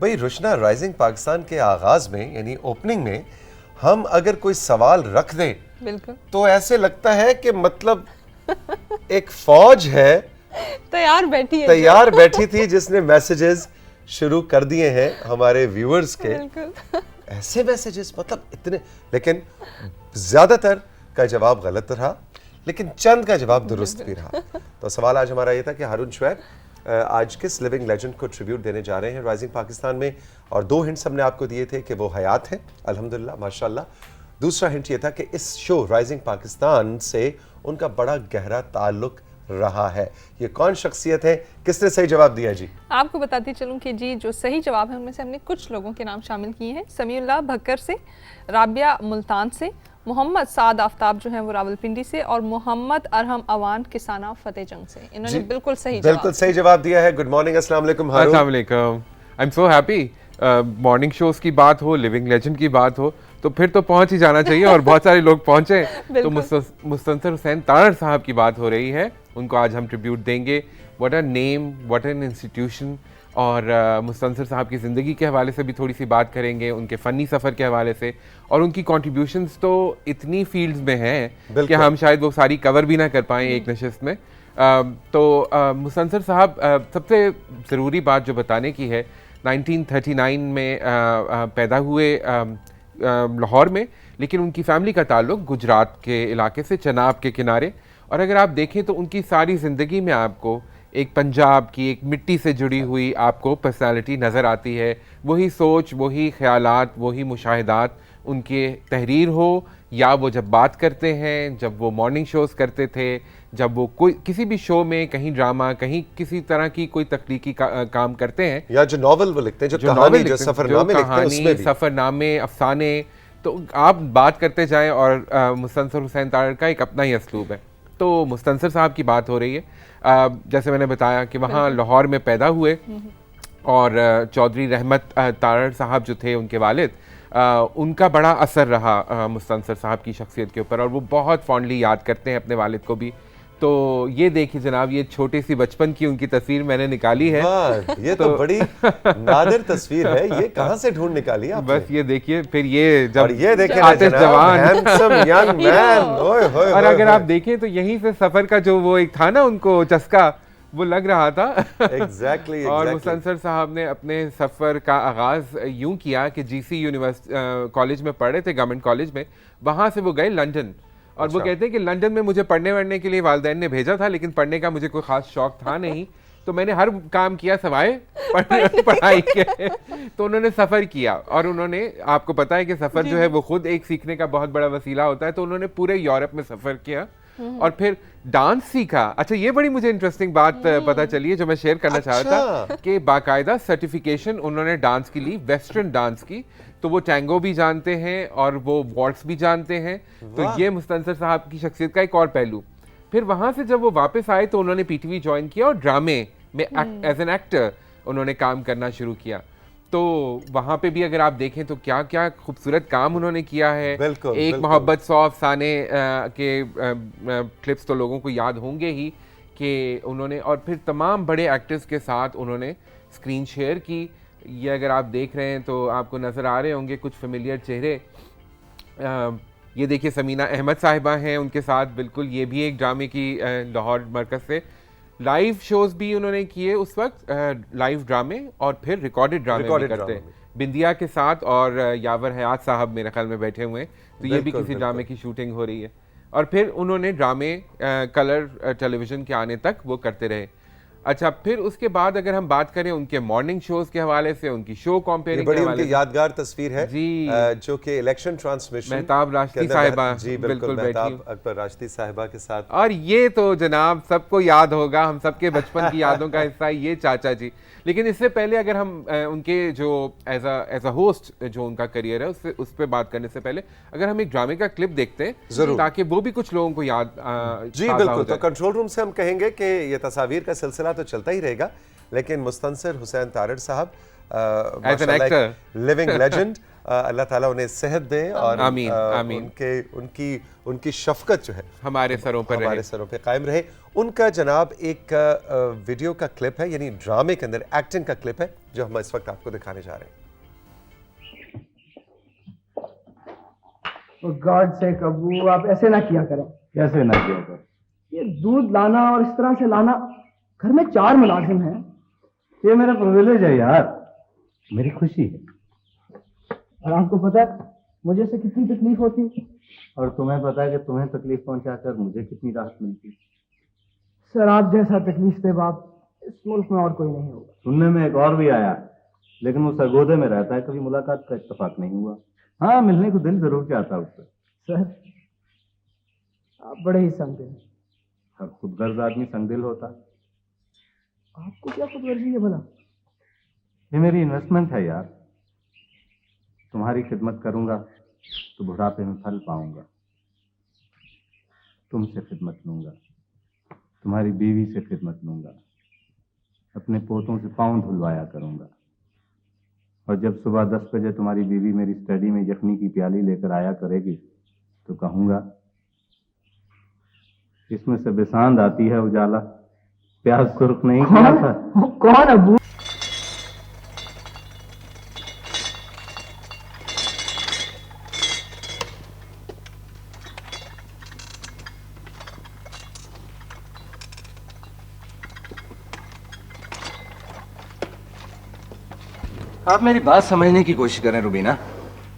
भाई रुशना, राइजिंग पाकिस्तान के आगाज में यानी ओपनिंग में हम अगर कोई सवाल रख दें बिल्कुल तो ऐसे लगता है कि मतलब एक फौज है तैयार बैठी थी जिसने मैसेजेस शुरू कर दिए हैं हमारे व्यूअर्स के। ऐसे मैसेजेस मतलब इतने, लेकिन ज्यादातर का जवाब गलत रहा लेकिन चंद का जवाब दुरुस्त भी रहा। तो सवाल आज हमारा ये था कि हारून शुएब आज किस लिविंग लेजेंड को ट्रिब्यूट देने जा रहे हैं राइजिंग पाकिस्तान में, और 2 हिंट्स हमने आपको दिए थे कि वो हयात हैं अल्हम्दुलिल्लाह माशाल्लाह। दूसरा हिंट ये था कि इस शो राइजिंग पाकिस्तान से उनका बड़ा गहरा ताल्लुक रहा है। ये कौन शख्सियत है, किसने सही जवाब दिया जी? आपको बताती चलूं कि जी जो सही जवाब है उनमें से हमने कुछ लोगों के नाम शामिल किए हैं। समीउल्लाह भक्कर से, राबिया मुल्तान से, मोहम्मद साद आफ्ताब जो है वो रावलपिंडी से, और मोहम्मद अरहम अवान किसाना फतेह जंग से। इन्होंने बिल्कुल सही जवाब दिया है। गुड मॉर्निंग, अस्सलाम वालेकुम हारून। अस्सलाम वालेकुम। I am so happy. Morning shows की बात हो, लिविंग लेजेंड की बात हो तो फिर तो पहुंच ही जाना चाहिए और बहुत सारे लोग पहुंचे। तो मुस्तंसर हुसैन तारड़ साहब की बात हो रही है, उनको आज हम ट्रिब्यूट देंगे। What a name, what an institution. और मुस्तंसर साहब की ज़िंदगी के हवाले से भी थोड़ी सी बात करेंगे, उनके फ़नी सफ़र के हवाले से, और उनकी कॉन्ट्रीब्यूशंस तो इतनी फील्ड्स में हैं कि हम शायद वो सारी कवर भी ना कर पाएँ एक नशिस्त में। तो मुस्तंसर साहब, सबसे ज़रूरी बात जो बताने की है, 1939 में पैदा हुए लाहौर में, लेकिन उनकी फ़ैमिली का ताल्लुक गुजरात के इलाके से, चनाब के किनारे। और अगर आप देखें तो उनकी सारी ज़िंदगी में आपको एक पंजाब की, एक मिट्टी से जुड़ी हुई आपको पर्सनालिटी नज़र आती है। वही सोच, वही ख्यालात, वही मुशाहिदात उनके तहरीर हो, या वो जब बात करते हैं, जब वो मॉर्निंग शोज़ करते थे, जब वो कोई किसी भी शो में, कहीं ड्रामा, कहीं किसी तरह की कोई तख्लीकी काम करते हैं, या जो नॉवल वो लिखते हैं, जो कहानी, जो सफ़रनामे लिखते हैं, उसमें भी सफ़रनामे, अफसाने, तो आप बात करते जाएं। और मुस्तंसर हुसैन तारड़ का एक अपना ही असलूब है। तो मुस्तंसर साहब की बात हो रही है। जैसे मैंने बताया कि वहाँ लाहौर में पैदा हुए, और चौधरी रहमत तारड़ साहब जो थे उनके वालिद, उनका बड़ा असर रहा मुस्तंसर साहब की शख्सियत के ऊपर, और वो बहुत फॉन्डली याद करते हैं अपने वालिद को भी। तो ये देखिए जनाब, ये छोटी सी बचपन की उनकी तस्वीर मैंने निकाली है। ये तो बड़ी नादिर तस्वीर है, ये कहाँ से ढूंढ निकाली आपने? बस ये देखिए, फिर ये जब ये देखें आतिश जवान, हैंडसम यंग मैन, और अगर आप देखें तो यहीं से सफर का जो वो एक था ना उनको चस्का, वो लग रहा था। Exactly. और मुस्तंसर साहब ने अपने सफ़र का आगाज़ यूं किया कि GC यूनिवर्सिटी कॉलेज में पढ़े थे, गवर्नमेंट कॉलेज में। वहाँ से वो गए लंदन, और वो कहते हैं कि लंदन में मुझे पढ़ने वढ़ने के लिए वालिदैन ने भेजा था, लेकिन पढ़ने का मुझे कोई ख़ास शौक था नहीं, तो मैंने हर काम किया सवाए पढ़ाई के। तो उन्होंने सफ़र किया, और उन्होंने, आपको पता है कि सफ़र जो है वो खुद एक सीखने का बहुत बड़ा वसीला होता है। तो उन्होंने पूरे यूरोप में सफ़र किया और फिर डांस सीखा। अच्छा, ये बड़ी मुझे इंटरेस्टिंग बात पता चली है जो मैं शेयर करना चाह रहा था, कि बाकायदा सर्टिफिकेशन उन्होंने डांस की ली, वेस्टर्न डांस की। तो वो टैंगो भी जानते हैं और वो वॉल्ट्स भी जानते हैं। तो ये मुस्तंसर साहब की शख्सियत का एक और पहलू। फिर वहाँ से जब वो वापस आए तो उन्होंने PTV ज्वाइन किया, और ड्रामे में एज एन एक्टर उन्होंने काम करना शुरू किया। तो वहाँ पे भी अगर आप देखें तो क्या क्या खूबसूरत काम उन्होंने किया है। एक मोहब्बत 100 अफसाने के क्लिप्स तो लोगों को याद होंगे ही कि उन्होंने, और फिर तमाम बड़े एक्टर्स के साथ उन्होंने स्क्रीन शेयर की। ये अगर आप देख रहे हैं तो आपको नज़र आ रहे होंगे कुछ फेमिलियर चेहरे। ये देखिए समीना अहमद साहिबा हैं उनके साथ, बिल्कुल ये भी एक ड्रामे की लाहौर मरकज़ से लाइव शोज़ भी उन्होंने किए उस वक्त, लाइव ड्रामे, और फिर रिकॉर्डेड ड्रामे भी करते हैं बिंदिया के साथ। और यावर हयात साहब मेरे ख्याल में बैठे हुए हैं, तो ये भी किसी ड्रामे की शूटिंग हो रही है। और फिर उन्होंने ड्रामे कलर टेलीविज़न के आने तक वो करते रहे। अच्छा, फिर उसके बाद अगर हम बात करें उनके मॉर्निंग शोज के हवाले से, उनकी शो कॉम्पेयरिंग के हवाले से, यादगार तस्वीर है जी, जो कि इलेक्शन ट्रांसमिशन महताब राशिदी साहिबा, जी बिल्कुल, महताब अकबर राशिदी साहिबा के साथ। और ये तो जनाब सबको याद होगा, हम सबके बचपन की यादों का हिस्सा ये चाचा जी। लेकिन इससे पहले अगर हम उनके जो एज अ होस्ट जो उनका करियर है उस पर बात करने से पहले अगर हम एक ड्रामे का क्लिप देखते हैं, ताकि वो भी कुछ लोगों को याद जी बिल्कुल। तो कंट्रोल रूम से हम कहेंगे कि ये तस्वीर का सिलसिला तो चलता ही रहेगा, लेकिन मुस्तंसर हुसैन तारड़ साहब as an actor, living legend. Allah ताला उन्हें सेहत दे और आमीन, आमीन। उनकी शफकत जो है हमारे सरों पर हमारे सरों पे कायम रहे। उनका जनाब एक वीडियो का क्लिप है, यानी ड्रामे के अंदर एक्टिंग का क्लिप है, जो हम इस वक्त आपको दिखाने जा रहे हैं। गॉड से कबू, आप ऐसे ना किया करें। कैसे ना किया करें? ये दूध लाना और इस तरह से लाना, घर में 4 मुलाजिम हैं। ये मेरा प्रिविलेज है यार, मेरी खुशी है। और आपको पता है मुझे से कितनी तकलीफ होती, और तुम्हें पता है कि तुम्हें तकलीफ पहुंचाकर मुझे कितनी राहत मिलती। सर आप जैसा तकलीफ दे बाप इस मुल्क में और कोई नहीं होगा। सुनने में एक और भी आया, लेकिन वो सरगोदे में रहता है, कभी मुलाकात का इत्तेफाक नहीं हुआ। हाँ, मिलने को दिल जरूर चाहता उससे। सर आप बड़े ही संगदिल हैं। हर खुदगर्ज आदमी संगदिल होता। आपको क्या खुदगर्जी है भला? ये मेरी इन्वेस्टमेंट है यार। तुम्हारी खिदमत करूंगा तो बुढ़ापे में फल पाऊंगा। तुमसे खिदमत लूंगा, तुम्हारी बीवी से खिदमत लूंगा, अपने पोतों से पाँव धुलवाया करूंगा। और जब सुबह 10 बजे तुम्हारी बीवी मेरी स्टडी में यखनी की प्याली लेकर आया करेगी तो कहूंगा, इसमें से बेसांद आती है उजाला, प्याज सुर्ख नहीं किया था। कौन अबू? आप मेरी बात समझने की कोशिश करें रुबीना।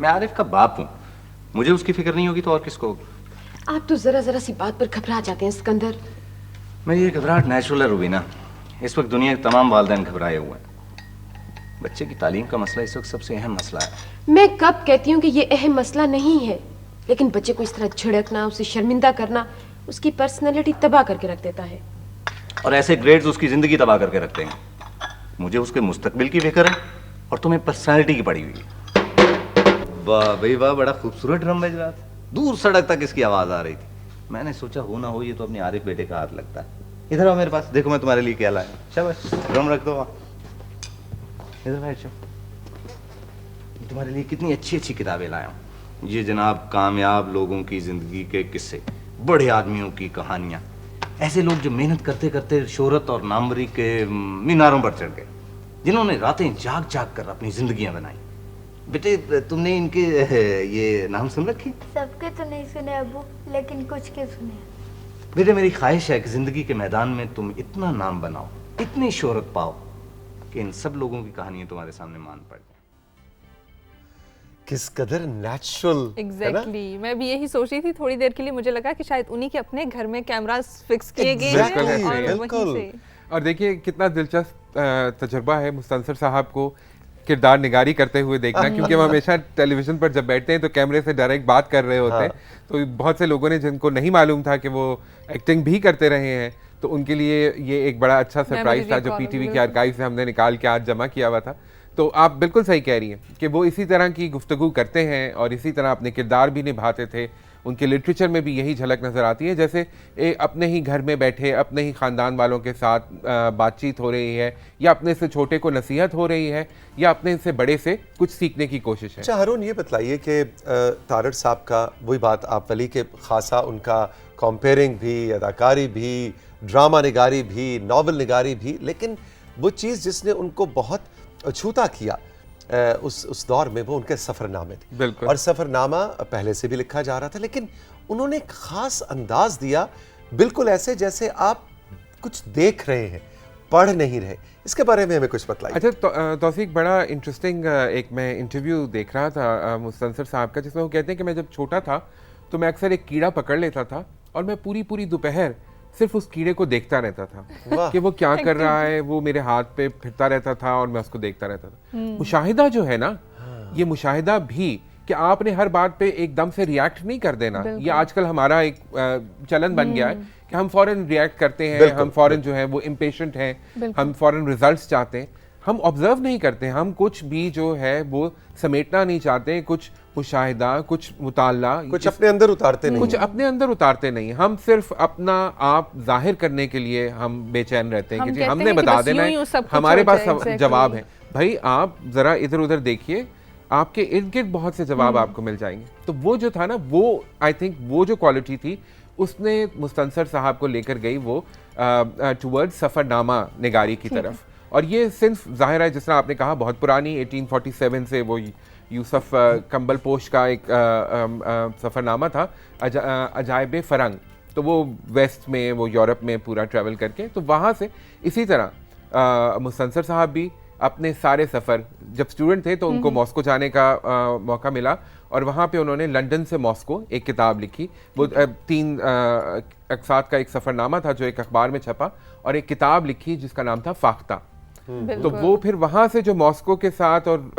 मैं आरिफ का बाप हूँ, मुझे उसकी फिक्र नहीं होगी तो और किसको होगी? आप तो जरा जरा सी बात पर घबरा जाते हैं सिकंदर। मेरी ये घबराहट नेचुरल है रुबीना। इस वक्त दुनिया के तमाम वालिदैन घबराए हुए हैं। बच्चे की तालीम का मसला इस वक्त सबसे अहम मसला है। मैं कब कहती हूँ कि ये अहम मसला नहीं है, लेकिन बच्चे को इस तरह झिड़कना, उसे शर्मिंदा करना उसकी पर्सनैलिटी तबाह करके रख देता है। और ऐसे ग्रेड्स उसकी जिंदगी तबाह करके रखते हैं। मुझे उसके मुस्तकबिल की फिक्र है और तुम्हें पर्सनैलिटी की पड़ी हुई है। वाह भाई वाह, बड़ा खूबसूरत ड्रम बज रहा था। दूर सड़क तक इसकी आवाज आ रही थी। मैंने सोचा हो ना हो ये तो अपने आरिफ बेटे का हाथ लगता है। इधर आओ मेरे पास, देखो मैं तुम्हारे लिए क्या लाया। शाबाश, ड्रम रख दो वहाँ, इधर बैठ जाओ। तुम्हारे लिए कितनी अच्छी अच्छी किताबें लाया हूँ। ये जनाब कामयाब लोगों की जिंदगी के किस्से, बड़े आदमियों की कहानियाँ, ऐसे लोग जो मेहनत करते करते शोहरत और नामवरी के मीनारों पर चढ़ गए, जिन्होंने रातें जाग जाग कर अपनी जिंदगियां बनाई। बेटे तुमने इनके ये नाम सुन रखे? सबके तो नहीं सुने अबू, लेकिन कुछ के सुने। बेटे मेरी ख्वाहिश है कि जिंदगी के मैदान में तुम इतना नाम बनाओ, इतनी शोहरत पाओ कि इन सब लोगों की कहानियां तुम्हारे सामने मान पड़ जाए। किस कदर नेचुरल। एग्जैक्टली, मैं भी यही सोच रही थी। थोड़ी देर के लिए मुझे लगा कि शायद उन्हीं के अपने घर में कैमरास फिक्स किए गए हैं और वहीं से। और देखिए कितना दिलचस्प तजुर्बा है मुस्तंसर साहब को किरदार निगारी करते हुए देखना, क्योंकि हम हमेशा टेलीविजन पर जब बैठते हैं तो कैमरे से डायरेक्ट बात कर रहे होते हैं। तो बहुत से लोगों ने जिनको नहीं मालूम था कि वो एक्टिंग भी करते रहे हैं, तो उनके लिए ये एक बड़ा अच्छा सरप्राइज था जो पीटीवी के आर्काइव से हमने निकाल के आज जमा किया हुआ था। तो आप बिल्कुल सही कह रही हैं कि वो इसी तरह की गुफ्तगू करते हैं और इसी तरह अपने किरदार भी निभाते थे। उनके लिटरेचर में भी यही झलक नज़र आती है, जैसे अपने ही घर में बैठे अपने ही ख़ानदान वालों के साथ बातचीत हो रही है, या अपने से छोटे को नसीहत हो रही है, या अपने से बड़े से कुछ सीखने की कोशिश है। अच्छा हारून, ये बतलाइए कि तारड़ साहब का वही बात आप वली के खासा उनका कंपेयरिंग भी, अदाकारी भी, ड्रामा निगारी भी, नावल निगारी भी, लेकिन वो चीज़ जिसने उनको बहुत छूता किया उस दौर में वो उनके सफ़रनामे थे। बिल्कुल। और सफ़रनामा पहले से भी लिखा जा रहा था, लेकिन उन्होंने एक ख़ास अंदाज दिया, बिल्कुल ऐसे जैसे आप कुछ देख रहे हैं, पढ़ नहीं रहे। इसके बारे में हमें कुछ बताइए। अच्छा तौफीक, बड़ा इंटरेस्टिंग एक मैं इंटरव्यू देख रहा था मुस्तंसर साहब का, जिसमें वो कहते हैं कि मैं जब छोटा था तो मैं अक्सर एक कीड़ा पकड़ लेता था और मैं पूरी दोपहर सिर्फ उस कीड़े को देखता रहता था कि वो क्या कर रहा है। वो मेरे हाथ पे फिरता रहता था और मैं उसको देखता रहता था। मुशाहिदा जो है ना, ये मुशाहिदा भी कि आपने हर बात पे एकदम से रिएक्ट नहीं कर देना। ये आजकल हमारा एक चलन बन गया है कि हम फौरन रिएक्ट करते हैं, हम फौरन जो है वो इम्पेशेंट हैं, हम फौरन रिजल्ट्स चाहते हैं, हम ऑब्जर्व नहीं करते, हम कुछ भी जो है वो समेटना नहीं चाहते, कुछ मुशाहिदा, कुछ मुताला, कुछ अपने अंदर उतारते नहीं, कुछ अपने अंदर उतारते नहीं। हम सिर्फ अपना आप जाहिर करने के लिए हम बेचैन रहते हैं कि जी हमने बता देना है, हमारे पास जवाब है। भाई आप ज़रा इधर उधर देखिए, आपके इर्द गिर्द बहुत से जवाब आपको मिल जाएंगे। तो वो जो था ना, वो आई थिंक वो जो क्वालिटी थी उसने मुस्तंसर साहब को लेकर गई वो टुवर्ड्स सफ़रनामा निगारी की तरफ। और ये सिंस ज़ाहिर है जिस तरह आपने कहा बहुत पुरानी 1847 से वो यूसुफ कंबल पोश का एक सफ़रनामा था अजायब फ़रंग। तो वो वेस्ट में, वो यूरोप में पूरा ट्रैवल करके, तो वहाँ से इसी तरह मुस्तंसर साहब भी अपने सारे सफ़र, जब स्टूडेंट थे तो उनको मॉस्को जाने का मौका मिला और वहाँ पे उन्होंने लंदन से मॉस्को एक किताब लिखी। वो 3 अक़सात का एक सफ़रनामा था जो एक अखबार में छपा, और एक किताब लिखी जिसका नाम था फाख्ता। तो वो फिर वहाँ से जो मॉस्को के साथ और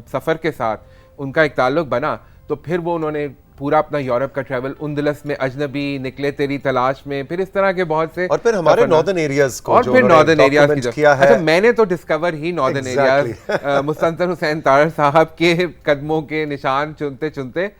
सफ़र के साथ उनका एक ताल्लुक बना, तो फिर वो उन्होंने पूरा अपना यूरोप का ट्रैवल, उंदलस में अजनबी, निकले तेरी तलाश में, फिर इस तरह के बहुत से, और फिर हमारे नॉर्दर्न एरियाज को, और फिर नॉर्दर्न एरियाज की किया है। अच्छा, मैंने तो डिस्कवर ही नॉर्दर्न एरियाज मुस्तंसर हुसैन तारड़ साहब के कदमों के निशान चुनते चुनते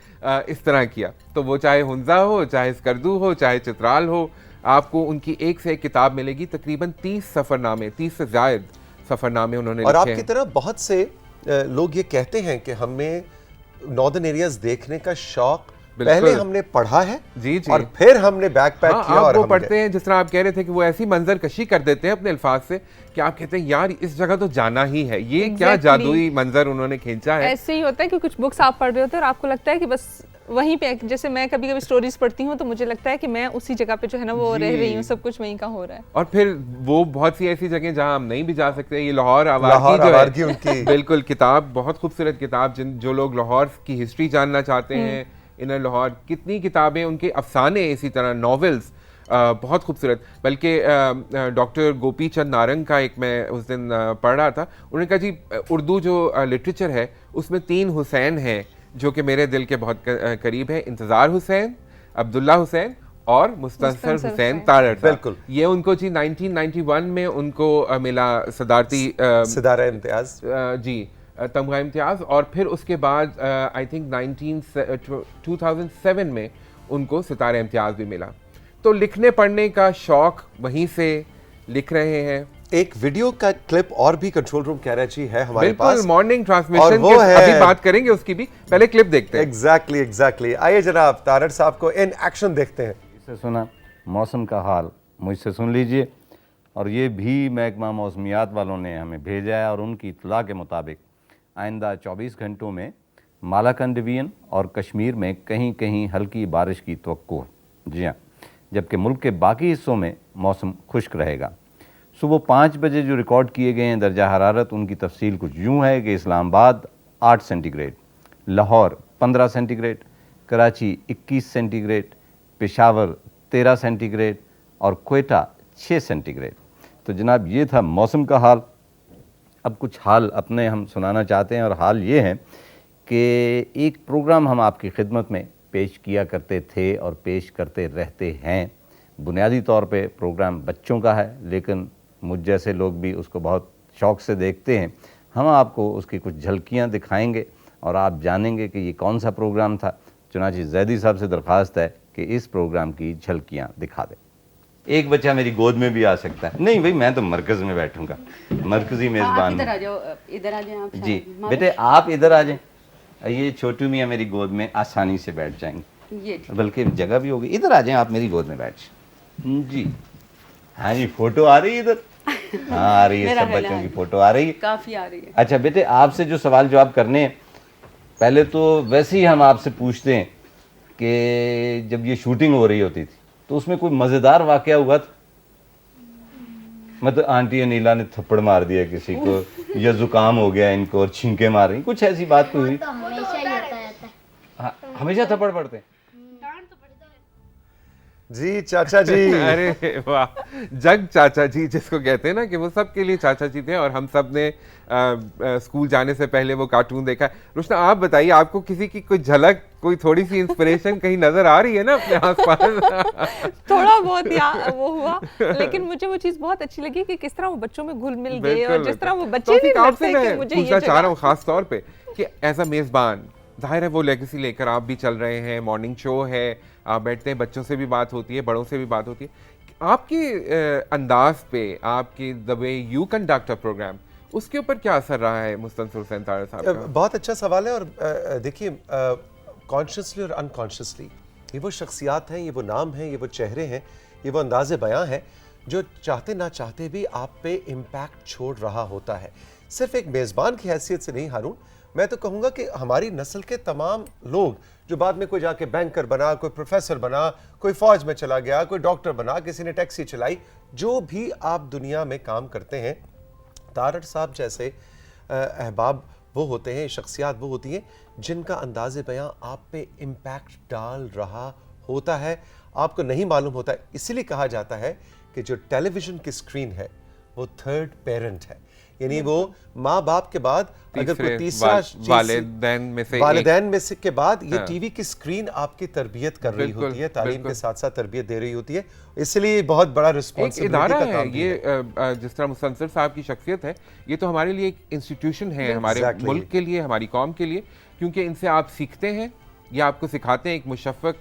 इस तरह किया। तो वो चाहे हुंजा हो, चाहे स्कर्दू हो, चाहे चित्राल हो, आपको उनकी एक से एक किताब मिलेगी। तकरीबन 30 सफ़रनामे, 30 से ज़ायद सफ़रनामे उन्होंने लिखे। और आपकी तरह बहुत से लोग ये कहते हैं कि हमें नॉर्दर्न एरियाज देखने का शौक पहले हमने पढ़ा है जी जी, और फिर हमने बैकपैक किया। और वो पढ़ते हैं, जिस तरह आप कह रहे थे कि वो ऐसी मंजर कशी कर देते हैं अपने अल्फाज से कि आप कहते हैं यार इस जगह तो जाना ही है। ये क्या जादुई मंजर उन्होंने खींचा है। ऐसे ही होता है कि कुछ बुक्स आप पढ़ रहे होते हैं और आपको लगता है कि बस वहीं पे, जैसे मैं कभी कभी स्टोरीज पढ़ती हूँ तो मुझे लगता है कि मैं उसी जगह पे जो है ना वो रह रही हूँ, सब कुछ वहीं का हो रहा है। और फिर वो बहुत सी ऐसी जगह जहाँ हम नहीं भी जा सकते। ये लाहौर आवारगी जो है, बिल्कुल किताब, बहुत खूबसूरत किताब। जो लोग लाहौर की हिस्ट्री जानना चाहते हैं, इनर लाहौर, कितनी किताबें, उनके अफसाने, इसी तरह नॉवेल्स बहुत खूबसूरत। बल्कि डॉक्टर गोपी चंद नारंग का एक मैं उस दिन पढ़ रहा था, उन्होंने कहा जी उर्दू जो लिटरेचर है उसमें 3 हुसैन हैं जो कि मेरे दिल के बहुत करीब है। इंतज़ार हुसैन, अब्दुल्ला हुसैन और मुस्तंसर हुसैन तारड़। बिल्कुल, ये उनको जी 1991 में उनको मिला सिदारा इम्तियाज जी, तमगा इम्तियाज़। और फिर उसके बाद आई थिंक 2007 में उनको सितारा इम्तियाज़ भी मिला। तो लिखने पढ़ने का शौक वहीं से लिख रहे हैं। एक वीडियो का क्लिप और भी कंट्रोल रूम कैराची है हमारे पास, मॉर्निंग ट्रांसमिशन के, अभी बात करेंगे उसकी भी, पहले क्लिप देखते हैं। एग्जैक्टली। आइए जनाब तारड़ साहब को इन एक्शन देखते हैं। इसे सुना मौसम का हाल मुझसे सुन लीजिए, और ये भी महकमा मौसमियात वालों ने हमें भेजा है, और उनकी इत्तला के मुताबिक आइंदा 24 घंटों में मालाकंड डिवीजन और कश्मीर में कहीं कहीं हल्की बारिश की तवक्को है। जी हाँ, जबकि मुल्क के बाकी हिस्सों में मौसम खुश्क रहेगा। सुबह 5 बजे जो रिकॉर्ड किए गए हैं दर्जा हरारत, उनकी तफसील कुछ यूँ है कि Islamabad 8 centigrade, Lahore 15 centigrade, Karachi 21 centigrade, Peshawar 13 centigrade और क्वेटा 6 सेंटीग्रेड। तो जनाब ये था मौसम का हाल। अब कुछ हाल अपने हम सुनाना चाहते हैं, और हाल ये है कि एक प्रोग्राम हम आपकी खिदमत में पेश किया करते थे और पेश करते रहते हैं। बुनियादी तौर पे प्रोग्राम बच्चों का है, लेकिन मुझ जैसे लोग भी उसको बहुत शौक़ से देखते हैं। हम आपको उसकी कुछ झलकियाँ दिखाएंगे और आप जानेंगे कि ये कौन सा प्रोग्राम था। चुनांचे ज़ैदी साहब से दरख्वास्त है कि इस प्रोग्राम की झलकियाँ दिखा दें। एक बच्चा मेरी गोद में भी आ सकता है। नहीं भाई, मैं तो मरकज़ में बैठूंगा, मरकज़ी मेज़बान। इधर आ जाओ, इधर आ जाएं आप। जी बेटे आप इधर आ जाएं, ये छोटू मियाँ मेरी गोद में आसानी से बैठ जाएंगे, बल्कि जगह भी होगी। इधर आ जाएं आप, मेरी गोद में बैठ जी। हाँ जी, फोटो आ रही है इधर? हाँ आ रही है, सब बच्चों की फोटो आ रही है, काफ़ी आ रही है। अच्छा बेटे, आपसे जो सवाल जवाब करने हैं, पहले तो वैसे ही हम आपसे पूछते हैं कि जब ये शूटिंग हो रही होती थी तो उसमें कोई मज़ेदार वाक़या हुआ था? मतलब आंटी अनीला ने थप्पड़ मार दिया किसी को, या जुकाम हो गया इनको और छींके मार रही, कुछ ऐसी बात कोई हुई? तो हमेशा ही होता रहता है। हाँ, हमेशा थप्पड़ पड़ते हैं। जी चाचा जी। अरे वाह, जग चाचा जी जिसको कहते हैं ना, कि वो सबके लिए चाचा जी थे। और हम सब ने स्कूल जाने से पहले वो कार्टून देखा है। रुशना आप बताइए, आपको किसी की कोई झलक, कोई थोड़ी सी इंस्पिरेशन कहीं नजर आ रही है ना अपने आसपास? थोड़ा बहुत वो हुआ, लेकिन मुझे वो चीज़ बहुत अच्छी लगी कि किस तरह वो बच्चों में घुल मिल गए, और जिस तरह वो बच्चे भी लगते हैं कि मुझे ये चाह रहा हूँ खास तौर पे कि एज अ मेज़बान, जाहिर है वो लेगेसी लेकर आप भी चल रहे हैं, मॉर्निंग शो है, आप बैठते हैं, बच्चों से भी बात होती है, बड़ों से भी बात होती है। आपके अंदाज पे, आपके the way you conduct a programme, उसके ऊपर क्या असर रहा है मुस्तनसुर हुसैन तारड़ साहब का? बहुत अच्छा सवाल है। और देखिए, कॉन्शियसली और अनकॉन्शियसली ये वो शख्सियात हैं, ये वो नाम हैं, ये वो चेहरे हैं, ये वो अंदाज़े बयां हैं जो चाहते ना चाहते भी आप पे इम्पैक्ट छोड़ रहा होता है। सिर्फ एक मेज़बान की हैसियत से नहीं हारून, मैं तो कहूँगा कि हमारी नस्ल के तमाम लोग जो बाद में कोई जाके बैंकर बना, कोई प्रोफेसर बना, कोई फ़ौज में चला गया, कोई डॉक्टर बना, किसी ने टैक्सी चलाई, जो भी आप दुनिया में काम करते हैं, तारड़ साहब जैसे अहबाब वो होते हैं, शख्सियात वो होती हैं जिनका अंदाज़े बयां आप पे इम्पैक्ट डाल रहा होता है, आपको नहीं मालूम होता है। इसीलिए कहा जाता है कि जो टेलीविज़न की स्क्रीन है वो थर्ड पेरेंट है, यानी वो माँ बाप के बाद अगर कोई तीसरा वालिदैन में से के बाद ये टीवी की स्क्रीन आपकी तरबियत कर रही होती है, तालीम के साथ साथ तरबियत दे रही होती है। इसलिए बहुत बड़ा रिस्पॉन्सिबिलिटी का काम है ये। जिस तरह मुस्तनसर साहब की शख्सियत है, ये तो हमारे लिए एक इंस्टीट्यूशन है, हमारे मुल्क के लिए, हमारी कौम के लिए, क्योंकि इनसे आप सीखते हैं, ये आपको सिखाते हैं एक मुशफ़क़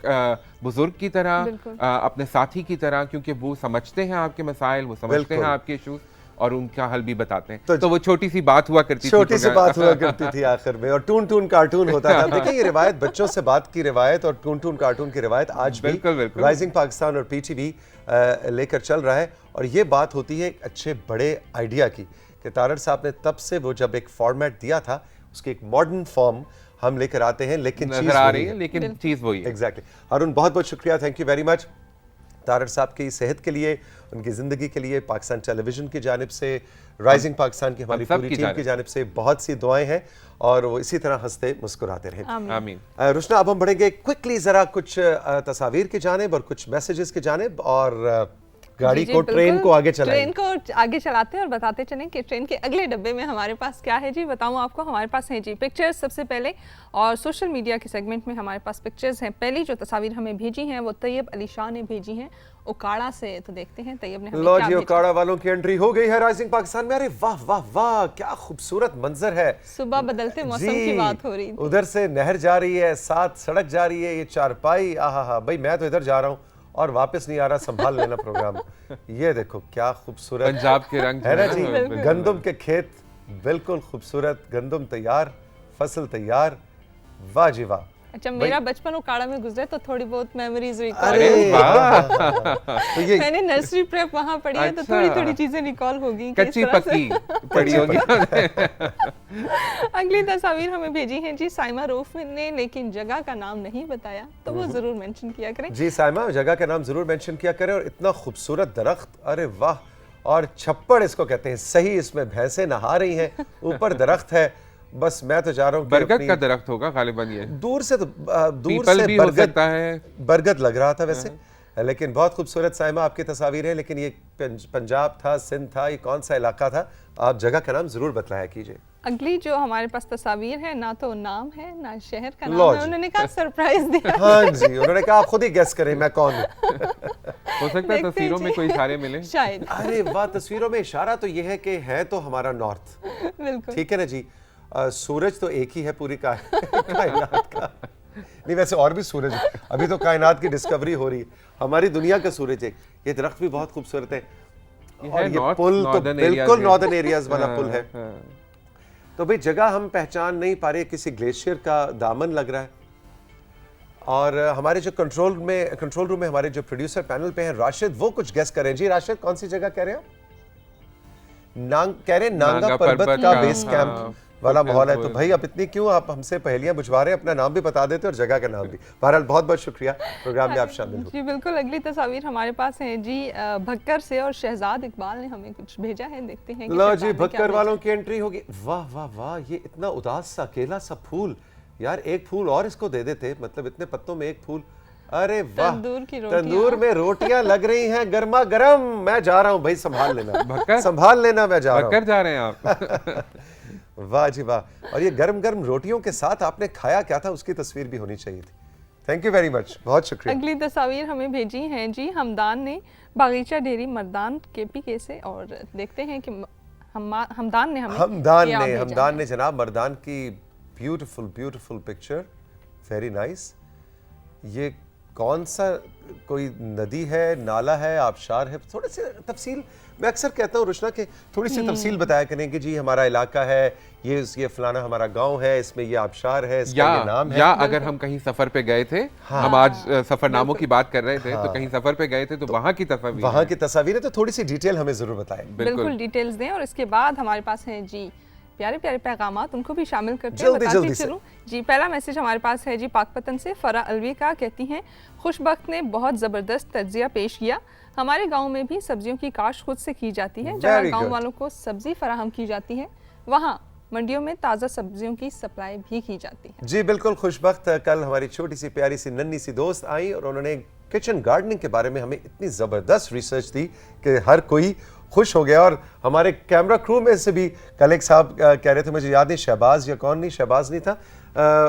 बुजुर्ग की तरह, अपने साथी की तरह, क्योंकि वो समझते हैं आपके मसाइल, वो समझते हैं आपके इशूज़ और उनका हल भी बताते हैं। तो वो छोटी सी बात हुआ करती थी आखिर में, और टून टून कार्टून होता था। देखिए, ये रिवायत बच्चों से बात की रिवायत और टून टून कार्टून की रिवायत आज भी राइजिंग पाकिस्तान और पीटीवी लेकर चल रहा है। और ये बात होती है एक अच्छे बड़े आइडिया की कि तारड़ साहब ने तब से वो जब एक फॉर्मेट दिया था, उसकी एक मॉडर्न फॉर्म हम लेकर आते हैं, लेकिन चीज़ वही है। एग्जैक्टली। अरुण, बहुत बहुत शुक्रिया, thank you very much. Tarar साहब की सेहत के लिए, उनकी ज़िंदगी के लिए पाकिस्तान टेलीविज़न की जानिब से, राइजिंग पाकिस्तान की हमारी पूरी टीम की जानिब से बहुत सी दुआएं हैं और वो इसी तरह हंसते मुस्कुराते रहें। आमीन। रुशना, अब हम बढ़ेंगे क्विकली ज़रा कुछ तस्वीर की जानिब और कुछ मैसेजेस की जानिब, और गाड़ी को, ट्रेन को आगे चलाएं। ट्रेन को आगे चलाते हैं और बताते चलें कि ट्रेन के अगले डब्बे में हमारे पास क्या है जी। बताऊं आपको, हमारे पास है जी पिक्चर्स सबसे पहले, और सोशल मीडिया के सेगमेंट में हमारे पास पिक्चर्स हैं। पहली जो तस्वीर हमें भेजी हैं वो तैयब अली शाह ने भेजी हैं उकाड़ा से, तो देखते हैं तैयब ने हमें लो जी, उकाड़ा वालों की एंट्री हो गई है राइजिंग पाकिस्तान में। अरे वाह वाह वाह, क्या खूबसूरत मंजर है। सुबह बदलते मौसम की बात हो रही थी, उधर से नहर जा रही है, साथ सड़क जा रही है, ये चारपाई, आहा भाई मैं तो इधर जा रहा हूँ और वापस नहीं आ रहा, संभाल लेना प्रोग्राम। ये देखो क्या खूबसूरत पंजाब के रंग है ना जी, गंदम के खेत बिल्कुल खूबसूरत, गंदम तैयार, फसल तैयार, वाह जी वाह। अच्छा, मेरा बचपन उकाड़ा में गुजरे तो थोड़ी बहुत मेमोरीज रिकॉल। तो ये मैंने नर्सरी प्रेप वहाँ पढ़ी है, तो थोड़ी थोड़ी चीजें रिकॉल होगी, कच्ची पक्की पढ़ी होगी। अगली तस्वीर हमें भेजी है जी साइमा रूफ ने, लेकिन जगह का नाम नहीं बताया, तो वो जरूर मेंशन किया करें जी। साइमा, जगह का नाम जरूर मेंशन किया करें। और इतना खूबसूरत दरख्त, अरे वाह, और छप्पड़ इसको कहते हैं, सही इसमें भैंसें नहा रही हैं, ऊपर दरख्त है। बस मैं तो जा रहा हूँ, बरगद का दरख्त होगा गालिबन, ये दूर से भी हो सकता है, बरगद लग रहा था वैसे, लेकिन बहुत खूबसूरत साइमा आपकी तस्वीर है। लेकिन ये पंजाब था, सिंध था, ये कौन सा इलाका था? आप जगह का नाम जरूर बतलाया कीजिए। अगली जो हमारे पास तस्वीर है, ना तो नाम है ना शहर का नाम है, उन्होंने कहा सरप्राइज दिया। हाँ जी, उन्होंने कहा आप खुद ही गेस करें मैं कौन हूँ। हो सकता है तस्वीरों में कोई इशारे मिले शायद। अरे वाह, तस्वीरों में इशारा तो ये है कि है तो हमारा नॉर्थ, बिल्कुल ठीक है ना जी। सूरज तो एक ही है पूरी कायनात का, नहीं वैसे और भी सूरज है, अभी तो कायनात की डिस्कवरी हो रही है, हमारी दुनिया का सूरज है। ये दरख्त भी बहुत खूबसूरत है, और ये पुल तो बिल्कुल नॉर्दर्न एरियाज वाला पुल है। तो भाई जगह हम पहचान नहीं पा रहे, किसी ग्लेशियर का दामन लग रहा है। और हमारे जो कंट्रोल रूम में हमारे जो प्रोड्यूसर पैनल पे हैं राशिद, वो कुछ गेस करें जी। राशिद, कौन सी जगह कह रहे हो? कह रहे नांगा पर्वत का बेस कैंप वाला माहौल है। तो भाई अब इतनी क्यों आप हमसे पहेलियां बुझवा रहे हैं, अपना नाम भी बता देते और जगह का नाम भी। बहरहाल बहुत बहुत शुक्रिया प्रोग्राम में आप शामिल हो। जी बिल्कुल। अगली तस्वीर हमारे पास है जी भक्कर से, और शहजाद इकबाल ने हमें कुछ भेजा है, देखते हैं। लो जी, भक्कर वालों की एंट्री होगी। वाह वाह वाह, ये इतना उदास सा अकेला सा फूल, यार एक फूल और इसको दे देते, मतलब इतने पत्तों में एक फूल। अरे वाह, तंदूर में रोटियां लग रही हैं गर्मा गर्म। मैं जा रहा हूँ भाई, संभाल लेना, संभाल लेना, मैं जा रहा हूँ। जा रहे हैं आप। वाह जी वाह। और ये गर्म गर्म रोटियों के साथ आपने खाया क्या था, उसकी तस्वीर भी होनी चाहिए थी। थैंक यू वेरी मच, बहुत शुक्रिया। अगली तस्वीर हमें भेजी है जी हमदान ने, बागीचा डेयरी मर्दान KPK से, और देखते हैं कि हमदान ने जनाब मर्दान की ब्यूटीफुल पिक्चर, वेरी नाइस। ये कौन सा कोई नदी है, नाला है, आबशार है? थोड़े से तफसील, मैं अक्सर कहता हूँ रुशना के थोड़ी सी तफसील बताया करें कि जी हमारा इलाका है, ये फलाना हमारा गांव है, इसमें ये आबशार है, इसका ये नाम है। या अगर हम कहीं सफर पे गए थे, हाँ, हम आज सफरनामों की बात कर रहे थे, हाँ, तो कहीं सफर पे गए थे तो वहाँ की तस्वीर है, तो थोड़ी सी डिटेल हमें जरूर बताएं। बिल्कुल डिटेल्स दें। और इसके बाद हमारे पास है जी प्यारे प्यारे पैगामात, उनको भी शामिल करते हैं, बताती चलूं जी। पहला मैसेज हमारे पास है जी पाकपतन से फरा अलवी का, कहती हैं खुशबख्त ने बहुत ज़बरदस्त तज्जिया पेश किया। हमारे गांव में भी सब्जियों की काश्त खुद से की जाती है। जहाँ गांव वालों को सब्जी फराहम की जाती है, वहाँ मंडियों में ताज़ा सब्जियों की सप्लाई भी की जाती है। जी बिल्कुल खुशबख्त। कल हमारी छोटी सी प्यारी सी नन्ही सी दोस्त आई और उन्होंने किचन गार्डनिंग के बारे में हमें इतनी ज़बरदस्त रिसर्च दी कि हर कोई खुश हो गया। और हमारे कैमरा क्रू में से भी कल एक साहब कह रहे थे, मुझे याद नहीं शहबाज या कौन, नहीं शहबाज नहीं था,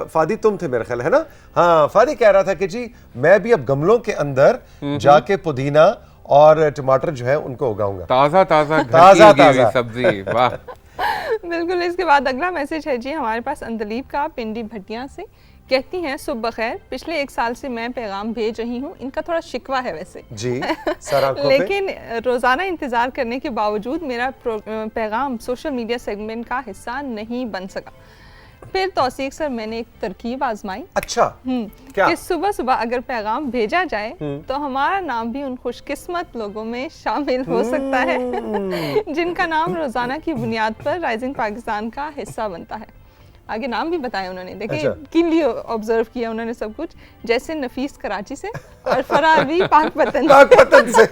फादी तुम थे मेरे ख्याल, है ना? हाँ, फादी कह रहा था कि जी मैं भी अब गमलों के अंदर जाके पुदीना और टमाटर जो है उनको उगाऊंगा, ताज़ा ताज़ा सब्जी। वाह बिल्कुल। इसके बाद अगला मैसेज है जी हमारे पास अंदलीब का, पिंडी भटिया से, कहती हैं सुबह बखैर, पिछले 1 साल से मैं पैगाम भेज रही हूँ। इनका थोड़ा शिकवा है वैसे जी लेकिन रोज़ाना इंतज़ार करने के बावजूद मेरा पैगाम सोशल मीडिया सेगमेंट का हिस्सा नहीं बन सका। फिर तौसीक सर मैंने एक तरकीब आजमाई। अच्छा क्या? कि सुबह सुबह अगर पैगाम भेजा जाए तो हमारा नाम भी उन खुशकिस्मत लोगों में शामिल हो सकता है जिनका नाम रोज़ाना की बुनियाद पर राइजिंग पाकिस्तान का हिस्सा बनता है। आगे नाम भी बताया उन्होंने, देखिए किनली ऑब्जर्व किया उन्होंने सब कुछ, जैसे नफीस कराची से और फरावी पाकपतन से।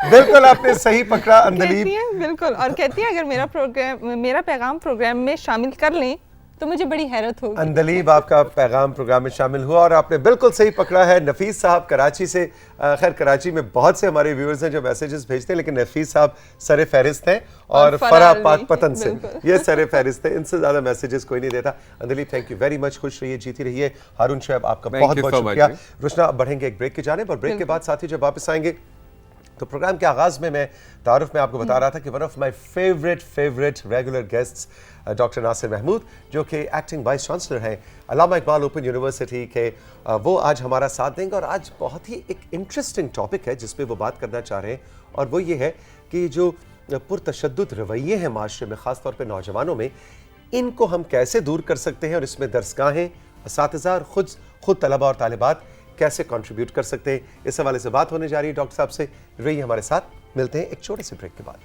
बिल्कुल आपने सही पकड़ा अंदलीब। बिल्कुल। और कहती है अगर मेरा पैगाम प्रोग्राम में शामिल कर लें तो मुझे बड़ी हैरत होगी। अंदलीब आपका पैगाम प्रोग्राम में शामिल हुआ और आपने बिल्कुल सही पकड़ा है। नफीस साहब कराची से, खैर कराची में बहुत से हमारे व्यूअर्स हैं जो मैसेजेस भेजते हैं, लेकिन नफीस साहब सरे फहरिस्त हैं और फरा पाकपतन से ये सरे फहरिस्त हैं, इनसे ज्यादा मैसेजेस कोई नहीं देता। Andleeb thank you very much, खुश रहिए, जीती रहिए। हारून शोएब आपका बहुत बहुत शुक्रिया। रुशना अब बढ़ेंगे एक ब्रेक की जानिब और ब्रेक के बाद साथी जब वापस आएंगे तो प्रोग्राम के आगाज में मैं तारुफ में आपको बता रहा था कि one of my favourite regular guests doctor Nasir Mahmood, जो कि एक्टिंग वाइस चांसलर हैं अल्लामा इकबाल ओपन यूनिवर्सिटी के, वो आज हमारा साथ देंगे। और आज बहुत ही एक इंटरेस्टिंग टॉपिक है जिस पे वो बात करना चाह रहे हैं, और वो ये है कि जो पुरतशद्दुद रवैये हैं माशरे में, ख़ास तौर पे नौजवानों में, इनको हम कैसे दूर कर सकते हैं और इसमें दरसगाहें, असातिज़ा और खुद तलबा और तालिबात कैसे कंट्रीब्यूट कर सकते हैं। इस हवाले से बात होने जा रही है डॉक्टर साहब से। रहिए हमारे साथ, मिलते हैं एक छोटे से ब्रेक के बाद।